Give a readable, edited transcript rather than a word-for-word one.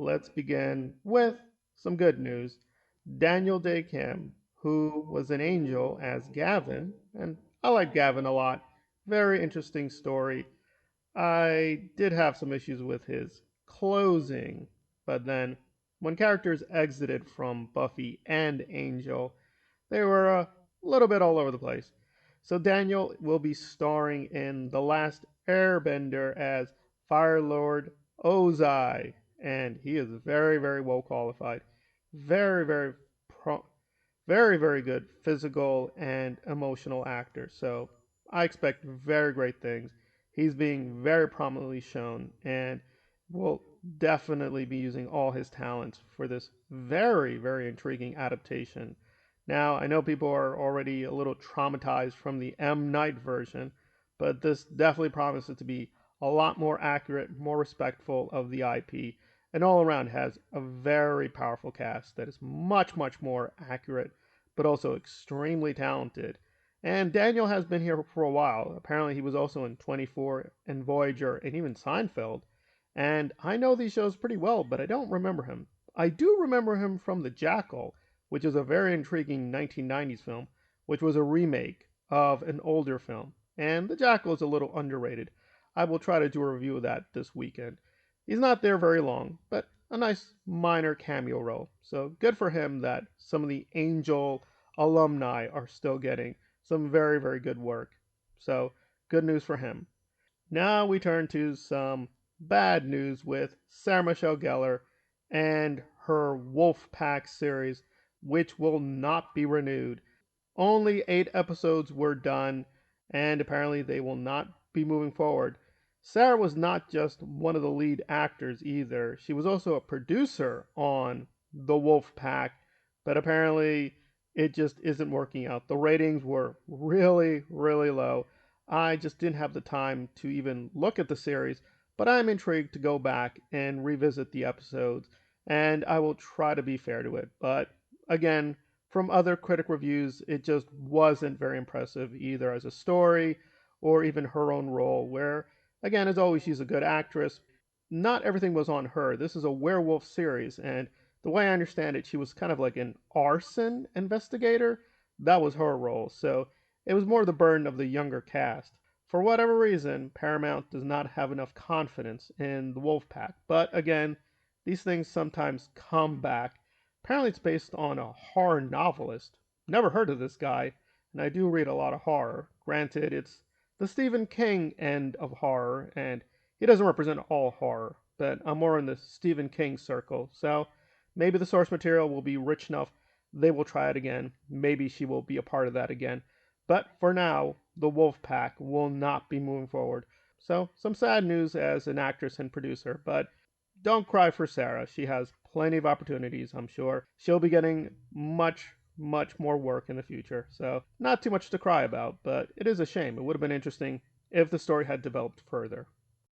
let's begin with some good news. Daniel Day Kim, who was an angel as Gavin, and I like Gavin a lot. Very interesting story. I did have some issues with his closing, but then when characters exited from Buffy and Angel, they were a little bit all over the place. So Daniel will be starring in The Last Airbender as Fire Lord Ozai, and he is very, very well qualified. Very, very, pro- very good physical and emotional actor. So I expect very great things. He's being very prominently shown and will definitely be using all his talents for this very, very intriguing adaptation. Now, I know people are already a little traumatized from the M. Night version, but this definitely promises to be a lot more accurate, more respectful of the IP, and all around has a very powerful cast that is much, much more accurate, but also extremely talented. And Daniel has been here for a while. Apparently, he was also in 24 and Voyager and even Seinfeld. And I know these shows pretty well, but I don't remember him. I do remember him from The Jackal, which is a very intriguing 1990s film, which was a remake of an older film. And The Jackal is a little underrated. I will try to do a review of that this weekend. He's not there very long, but a nice minor cameo role. So good for him that some of the Angel alumni are still getting some very, very good work. So good news for him. Now we turn to some bad news with Sarah Michelle Gellar and her Wolfpack series, which will not be renewed. Only 8 episodes were done, and apparently they will not be moving forward. Sarah was not just one of the lead actors either. She was also a producer on The Wolf Pack, but apparently it just isn't working out. The ratings were really, really low. I just didn't have the time to even look at the series, but I'm intrigued to go back and revisit the episodes, and I will try to be fair to it. But again, from other critic reviews, it just wasn't very impressive either as a story or even her own role, where, again, as always, she's a good actress. Not everything was on her. This is a werewolf series, and the way I understand it, she was kind of like an arson investigator. That was her role, so it was more the burden of the younger cast. For whatever reason, Paramount does not have enough confidence in the Wolfpack. But again, these things sometimes come back. Apparently, it's based on a horror novelist. Never heard of this guy, and I do read a lot of horror. Granted, it's the Stephen King end of horror, and he doesn't represent all horror, but I'm more in the Stephen King circle. So maybe the source material will be rich enough. They will try it again. Maybe she will be a part of that again. But for now, the Wolf Pack will not be moving forward. So, some sad news as an actress and producer, but don't cry for Sarah. She has plenty of opportunities, I'm sure. She'll be getting much, much more work in the future. So, not too much to cry about, but it is a shame. It would have been interesting if the story had developed further.